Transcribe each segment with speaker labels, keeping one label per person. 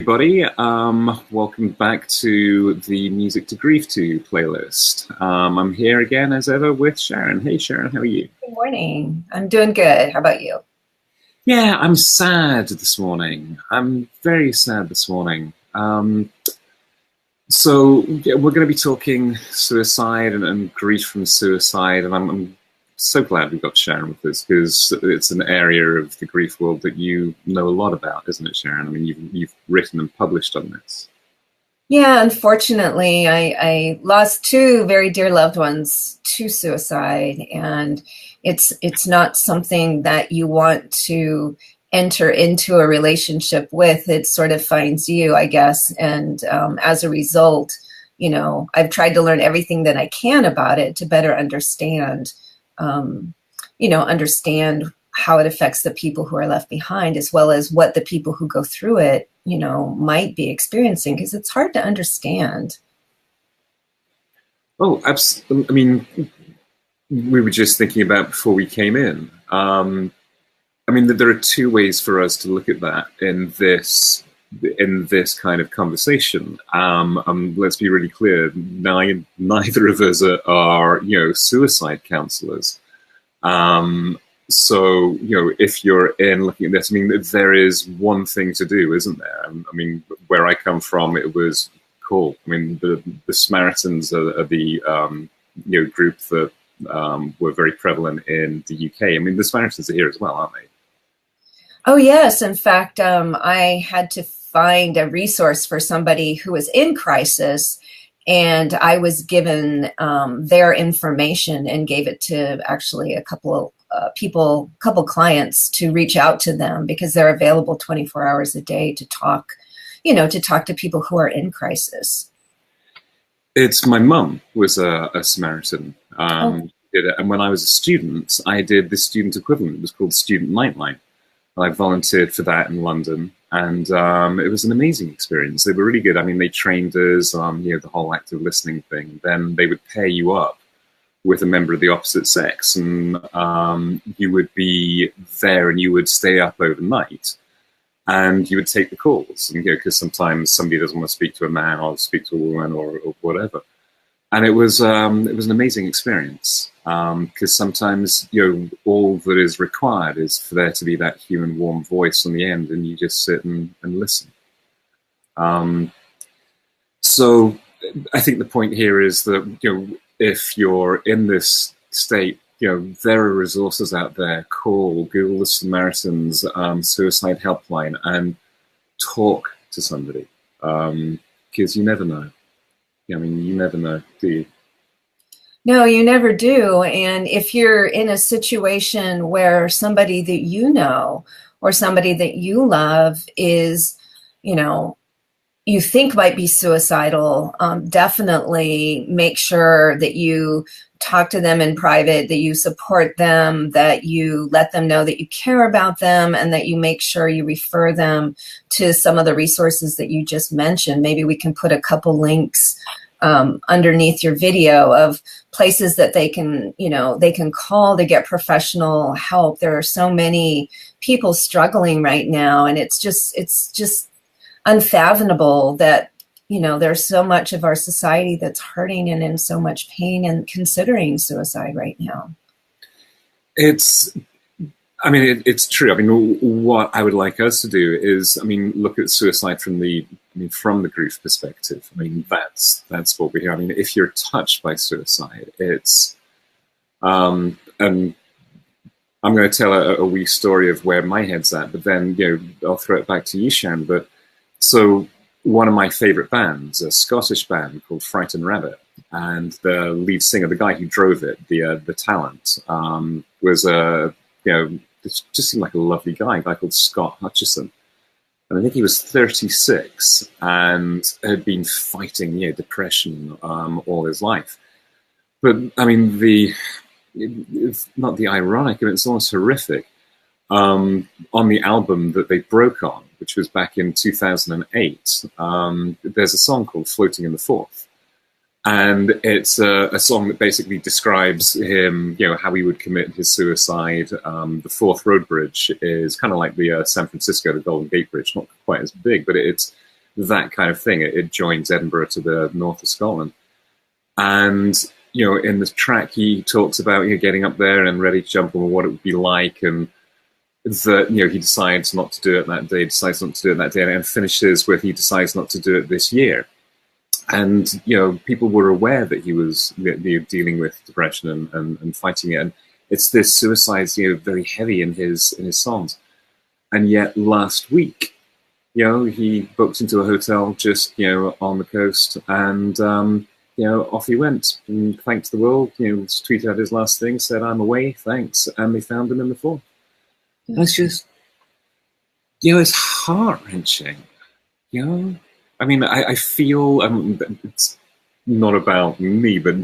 Speaker 1: Everybody, welcome back to the Music to Grieve to playlist. I'm here again as ever with Sharon. Hey Sharon, how are you?
Speaker 2: Good morning. I'm doing good. How about you?
Speaker 1: Yeah, I'm sad this morning. I'm very sad this morning. So we're going to be talking suicide and grief from suicide, and I'm so glad we got Sharon with us because it's an area of the grief world that you know a lot about, isn't it, Sharon? I mean, you've written and published on this.
Speaker 2: Yeah, unfortunately, I lost two very dear loved ones to suicide, and it's not something that you want to enter into a relationship with. It sort of finds you, I guess, and as a result, I've tried to learn everything that I can about it to better understand, understand how it affects the people who are left behind, as well as what the people who go through it, might be experiencing, because it's hard to understand.
Speaker 1: Oh, absolutely. I mean, we were just thinking about before we came in. I mean, there are two ways for us to look at that in this kind of conversation. Let's be really clear. Neither of us are suicide counselors. So, if you're in looking at this, I mean, there is one thing to do, isn't there? I mean, where I come from, it was cool. I mean, the Samaritans are the group that were very prevalent in the UK. I mean, the Samaritans are here as well, aren't they?
Speaker 2: Oh, yes. In fact, I had to find a resource for somebody who was in crisis, and I was given their information and gave it to actually a couple of clients to reach out to them, because they're available 24 hours a day to talk, to talk to people who are in crisis.
Speaker 1: It's my mum was a Samaritan. And when I was a student, I did the student equivalent. It was called Student Nightline. I volunteered for that in London, and it was an amazing experience. They were really good. I mean, they trained us on the whole active listening thing. Then they would pair you up with a member of the opposite sex, and you would be there, and you would stay up overnight, and you would take the calls. And because sometimes somebody doesn't want to speak to a man or speak to a woman or whatever. And it was an amazing experience, because sometimes all that is required is for there to be that human warm voice on the end, and you just sit and listen. So I think the point here is that if you're in this state, there are resources out there. Google the Samaritans suicide helpline and talk to somebody, because you never know. I mean, you never know, do you?
Speaker 2: No, you never do. And if you're in a situation where somebody that you know or somebody that you love is, you think might be suicidal, definitely make sure that you talk to them in private, that you support them, that you let them know that you care about them, and that you make sure you refer them to some of the resources that you just mentioned. Maybe we can put a couple links underneath your video of places that they can call to get professional help. There are so many people struggling right now, and it's just unfathomable that there's so much of our society that's hurting and in so much pain and considering suicide right now.
Speaker 1: It's true. I mean, what I would like us to do is, look at suicide from the grief perspective. I mean, that's what we hear. I mean, if you're touched by suicide, it's, and I'm going to tell a wee story of where my head's at, but then, I'll throw it back to you, Sharon. But so one of my favorite bands, a Scottish band called Frightened Rabbit, and the lead singer, the guy who drove it, the talent, was it just seemed like a lovely guy, a guy called Scott Hutchison. And I think he was 36 and had been fighting depression all his life. But I mean, it's not the ironic, I mean, it's almost horrific. On the album that they broke on, which was back in 2008, there's a song called Floating in the Fourth. And it's a song that basically describes him, how he would commit his suicide. The Fourth Road Bridge is kind of like the San Francisco, the Golden Gate Bridge, not quite as big, but it's that kind of thing. It joins Edinburgh to the north of Scotland. And, in the track, he talks about, getting up there and ready to jump and what it would be like. And that, he decides not to do it that day, and finishes with he decides not to do it this year. And, people were aware that he was dealing with depression and fighting it. And it's this suicide, very heavy in his songs. And yet last week, he booked into a hotel just, on the coast, and, off he went and thanked the world, tweeted out his last thing, said, "I'm away, thanks." And they found him in the fall. And it's just, it's heart-wrenching, I mean, I feel, it's not about me, but,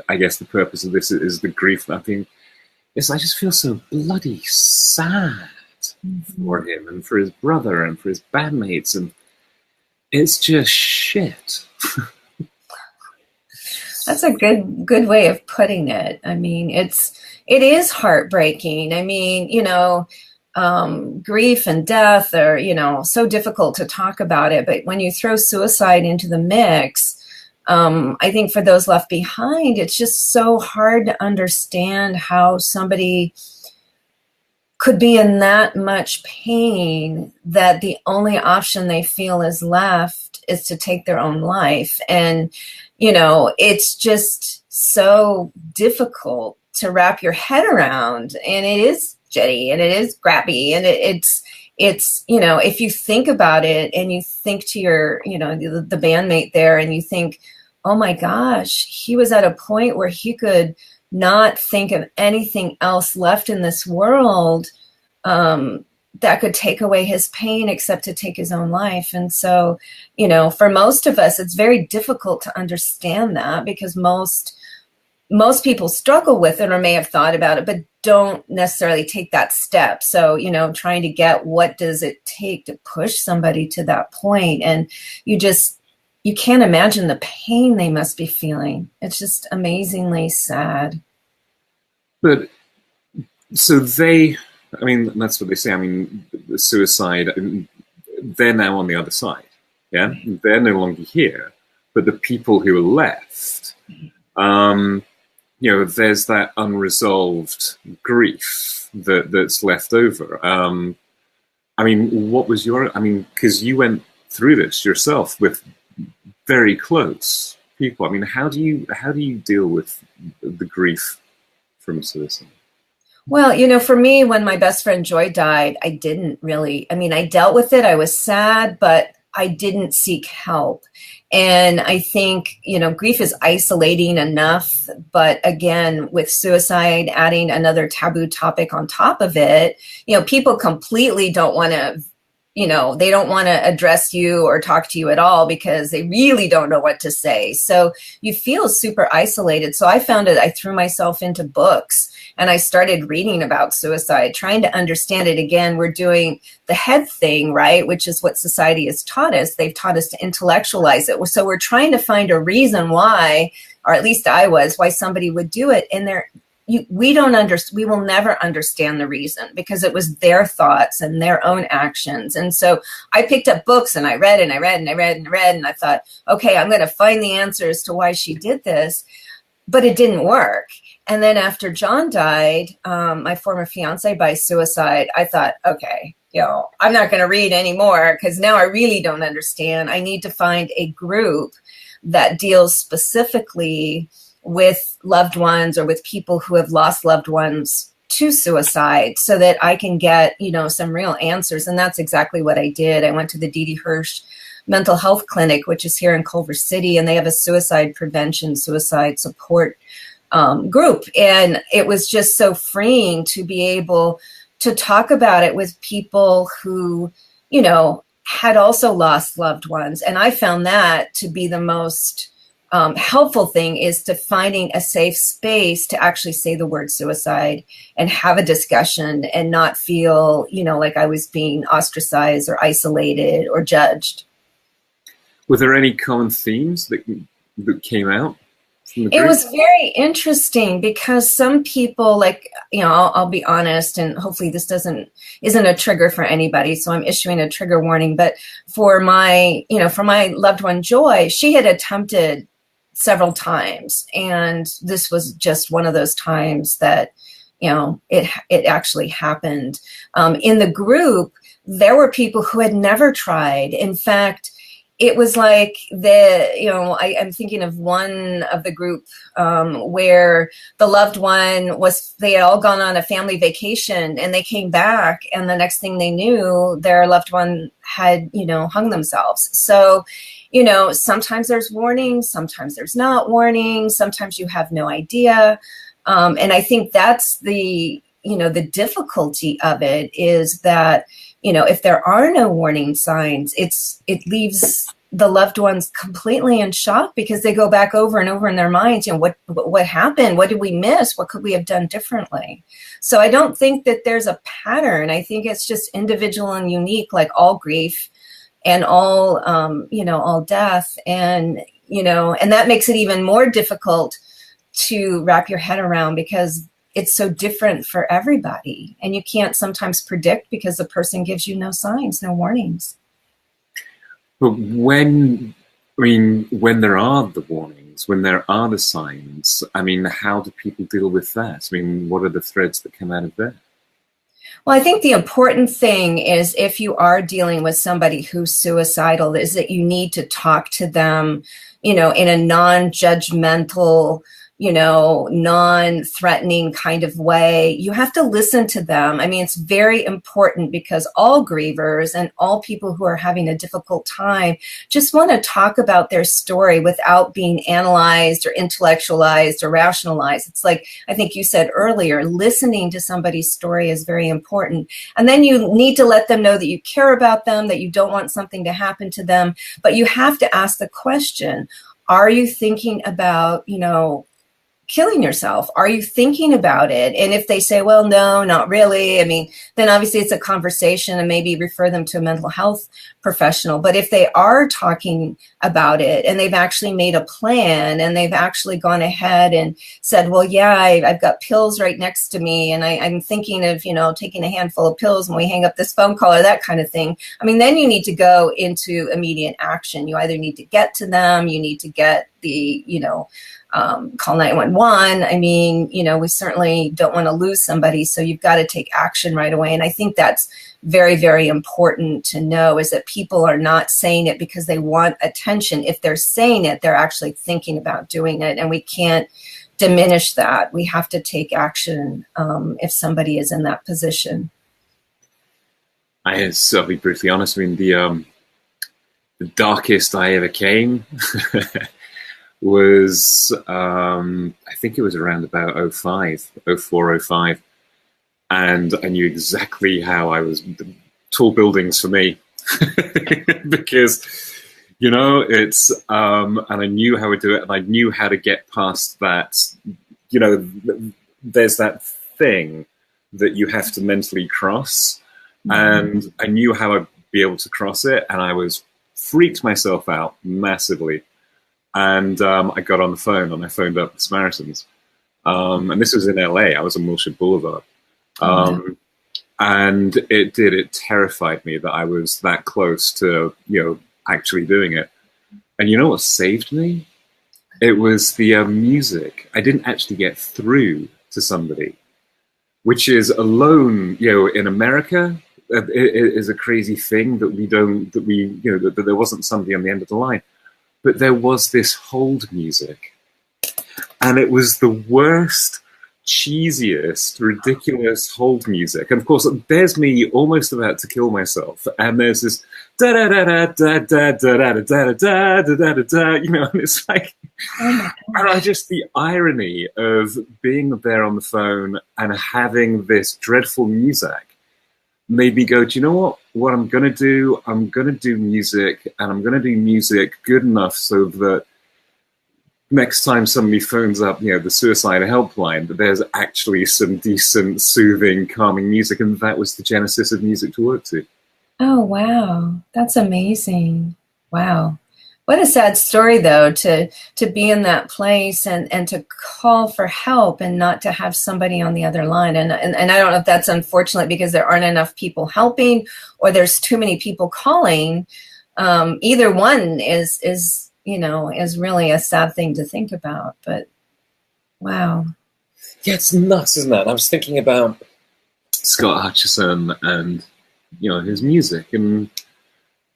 Speaker 1: I guess the purpose of this is the grief. I just feel so bloody sad for him and for his brother and for his bandmates, and it's just shit.
Speaker 2: That's a good way of putting it. I mean, it is heartbreaking. I mean, grief and death are, so difficult to talk about it. But when you throw suicide into the mix, I think for those left behind, it's just so hard to understand how somebody could be in that much pain that the only option they feel is left is to take their own life. And, it's just so difficult to wrap your head around. And it is jetty and it is grabby. And it's if you think about it and you think to your, the bandmate there, and you think, oh my gosh, he was at a point where he could not think of anything else left in this world that could take away his pain except to take his own life. And so, for most of us, it's very difficult to understand that, because most people struggle with it or may have thought about it, but don't necessarily take that step. So, trying to get what does it take to push somebody to that point. And you can't imagine the pain they must be feeling. It's just amazingly sad.
Speaker 1: But so that's what they say. I mean, the suicide, they're now on the other side. Yeah. They're no longer here, but the people who are left, there's that unresolved grief that's left over. What was because you went through this yourself with very close people. How do you deal with the grief from suicide?
Speaker 2: Well, for me, when my best friend Joy died, I didn't really, I dealt with it. I was sad, but I didn't seek help. And I think, grief is isolating enough. But again, with suicide, adding another taboo topic on top of it, people completely don't want to, they don't want to address you or talk to you at all because they really don't know what to say. So you feel super isolated. So I found it, I threw myself into books and I started reading about suicide, trying to understand it. Again, we're doing the head thing, right? Which is what society has taught us. They've taught us to intellectualize it. So we're trying to find a reason why, or at least I was, why somebody would do it. And we will never understand the reason, because it was their thoughts and their own actions. And so I picked up books and I read and I read and I read and I read, and I thought, okay, I'm going to find the answers to why she did this, but it didn't work. And then after John died, my former fiance by suicide, I thought, okay, I'm not going to read anymore because now I really don't understand. I need to find a group that deals specifically with loved ones or with people who have lost loved ones to suicide so that I can get, some real answers. And that's exactly what I did. I went to the Dee Dee Hirsch Mental Health Clinic, which is here in Culver City, and they have a suicide prevention, suicide support group. And it was just so freeing to be able to talk about it with people who, had also lost loved ones. And I found that to be the most helpful thing, is to finding a safe space to actually say the word suicide and have a discussion and not feel, like I was being ostracized or isolated or judged.
Speaker 1: Were there any common themes that came out from the
Speaker 2: It
Speaker 1: group?
Speaker 2: was very interesting because some people, like, I'll be honest, and hopefully this isn't a trigger for anybody, so I'm issuing a trigger warning. But for my loved one Joy, she had attempted several times, and this was just one of those times that it actually happened. In the group, there were people who had never tried. In fact, it was like I'm thinking of one of the group where the loved one they had all gone on a family vacation, and they came back, and the next thing they knew, their loved one had, hung themselves. So, sometimes there's warnings, sometimes there's not warnings, sometimes you have no idea. And I think that's the difficulty of it, is that, if there are no warning signs, it leaves the loved ones completely in shock, because they go back over and over in their minds, what happened? What did we miss? What could we have done differently? So I don't think that there's a pattern. I think it's just individual and unique, like all grief and all, all death. And that makes it even more difficult to wrap your head around, because it's so different for everybody, and you can't sometimes predict because the person gives you no signs, no warnings.
Speaker 1: But when there are the warnings, when there are the signs, how do people deal with that? What are the threads that come out of there?
Speaker 2: Well, I think the important thing is, if you are dealing with somebody who's suicidal, is that you need to talk to them, in a non-judgmental, non-threatening kind of way. You have to listen to them. It's very important, because all grievers and all people who are having a difficult time just want to talk about their story without being analyzed or intellectualized or rationalized. It's like, I think you said earlier, listening to somebody's story is very important. And then you need to let them know that you care about them, that you don't want something to happen to them. But you have to ask the question, are you thinking about, killing yourself? Are you thinking about it? And if they say, well, no, not really, then obviously it's a conversation, and maybe refer them to a mental health professional. But if they are talking about it, and they've actually made a plan, and they've actually gone ahead and said, well, yeah, I've got pills right next to me, and I'm thinking of, taking a handful of pills when we hang up this phone call, or that kind of thing. then you need to go into immediate action. You either need to get to them, you need to get the, call 911. We certainly don't want to lose somebody, so you've got to take action right away. And I think that's very, very important to know, is that people are not saying it because they want attention. If they're saying it, they're actually thinking about doing it, and we can't diminish that. We have to take action if somebody is in that position.
Speaker 1: I'll be brutally honest. The darkest I ever came was, I think it was around about 04, 05. And I knew exactly how tall buildings for me, because, it's, and I knew how to do it, and I knew how to get past that. There's that thing that you have to mentally cross, and I knew how I'd be able to cross it, and I freaked myself out massively. And I got on the phone, and I phoned up the Samaritans. And this was in LA. I was on Wilshire Boulevard. And it terrified me that I was that close to, actually doing it. And you know what saved me? It was the music. I didn't actually get through to somebody, which is alone, in America, it is a crazy thing that there wasn't somebody on the end of the line. But there was this hold music, and it was the worst, cheesiest, ridiculous hold music. And of course, there's me almost about to kill myself, and there's this da da da da da da da da da da da da da, and it's like, and the irony of being there on the phone and having this dreadful music made me go, do you know what I'm going to do? I'm going to do music, and I'm going to do music good enough so that next time somebody phones up, the suicide helpline, that there's actually some decent, soothing, calming music. And that was the genesis of Musicto work to.
Speaker 2: Oh, wow. That's amazing. Wow. What a sad story, though, to be in that place and to call for help and not to have somebody on the other line. And I don't know if that's unfortunate because there aren't enough people helping or there's too many people calling. Either one is really a sad thing to think about. But wow.
Speaker 1: Yeah, it's nuts, isn't it? I was thinking about Scott Hutchison and his music, and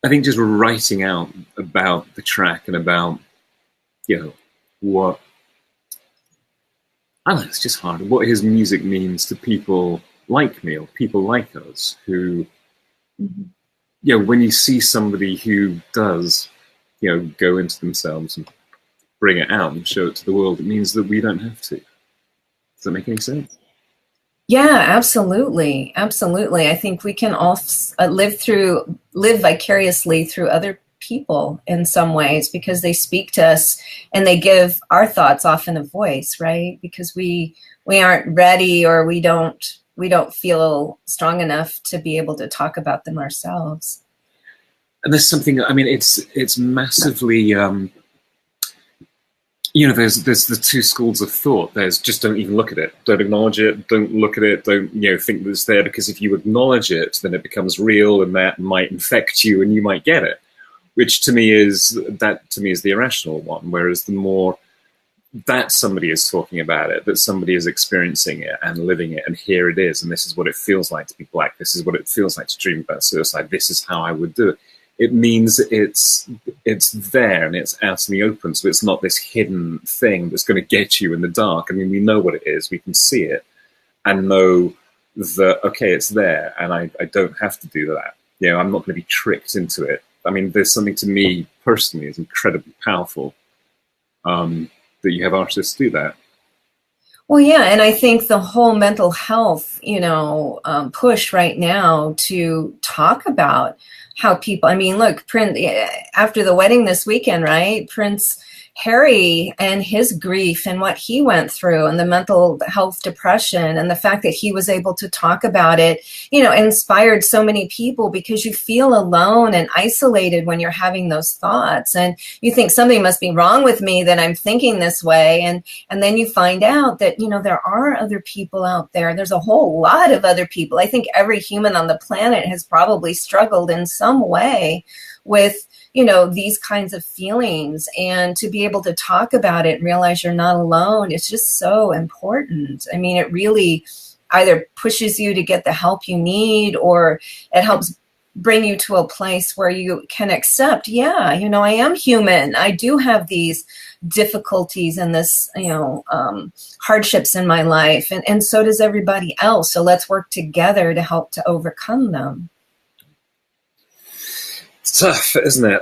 Speaker 1: I think just writing out about the track and about what, I don't know, it's just hard, what his music means to people like me or people like us who, when you see somebody who does go into themselves and bring it out and show it to the world, it means that we don't have to. Does that make any sense?
Speaker 2: Yeah, absolutely. Absolutely. I think we can all live vicariously through other people in some ways because they speak to us and they give our thoughts often a voice, right? Because we aren't ready or we don't feel strong enough to be able to talk about them ourselves.
Speaker 1: And there's something, I mean, it's massively, there's the two schools of thought. There's just don't even look at it. Don't acknowledge it. Don't look at it. Don't, think that it's there, because if you acknowledge it, then it becomes real and that might infect you and you might get it, which to me is the irrational one. Whereas the more that somebody is talking about it, that somebody is experiencing it and living it, and here it is, and this is what it feels like to be Black. This is what it feels like to dream about suicide. This is how I would do it. It means it's there and it's out in the open. So it's not this hidden thing that's going to get you in the dark. I mean, we know what it is. We can see it and know that, okay, it's there and I don't have to do that. I'm not going to be tricked into it. I mean, there's something to me personally is incredibly powerful that you have artists do that.
Speaker 2: Well, yeah, and I think the whole mental health, push right now to talk about how people, I mean, look, Prince, after the wedding this weekend, right? Prince Harry and his grief and what he went through and the mental health depression and the fact that he was able to talk about it, inspired so many people because you feel alone and isolated when you're having those thoughts. And you think something must be wrong with me that I'm thinking this way. And then you find out that, there are other people out there. There's a whole lot of other people. I think every human on the planet has probably struggled in some way with these kinds of feelings, and to be able to talk about it and realize you're not alone, it's just so important. I mean, it really either pushes you to get the help you need, or it helps bring you to a place where you can accept, I am human. I do have these difficulties and this, hardships in my life. And so does everybody else. So let's work together to help to overcome them.
Speaker 1: It's tough, isn't it?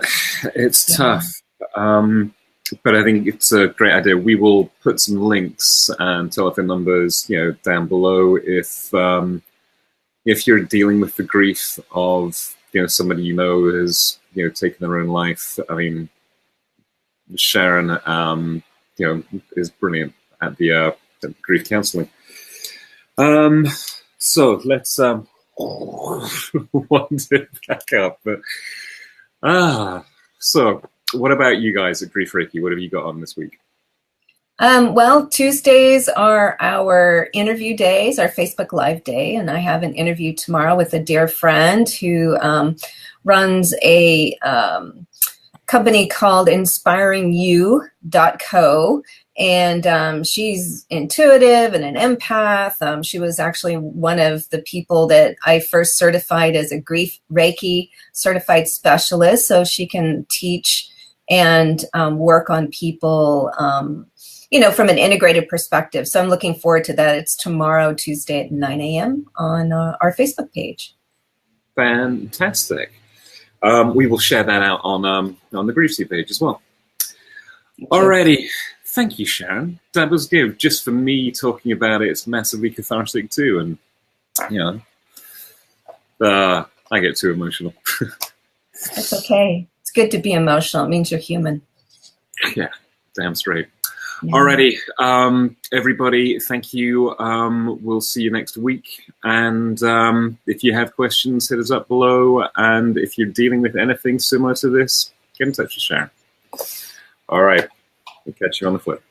Speaker 1: It's tough. But I think it's a great idea. We will put some links and telephone numbers, down below if you're dealing with the grief of, somebody has, taken their own life. I mean, Sharon, is brilliant at the grief counseling. So let's wind it back up. But so what about you guys at Grief Reiki? What have you got on this week?
Speaker 2: Well, Tuesdays are our interview days, our Facebook Live day, and I have an interview tomorrow with a dear friend who runs a company called inspiringyou.co, and she's intuitive and an empath. She was actually one of the people that I first certified as a Grief Reiki certified specialist, so she can teach and work on people from an integrated perspective. So I'm looking forward to that. It's tomorrow, Tuesday at 9 a.m. on our Facebook page.
Speaker 1: Fantastic. We will share that out on the Grief page as well. Alrighty. Thank you, Sharon. That was good. Just for me talking about it, it's massively cathartic too. And, I get too emotional.
Speaker 2: That's okay. It's good to be emotional. It means you're human.
Speaker 1: Yeah, damn straight. Yeah. Alrighty, everybody, thank you. We'll see you next week. And if you have questions, hit us up below. And if you're dealing with anything similar to this, get in touch with Sharon. All right. We'll catch you on the flip.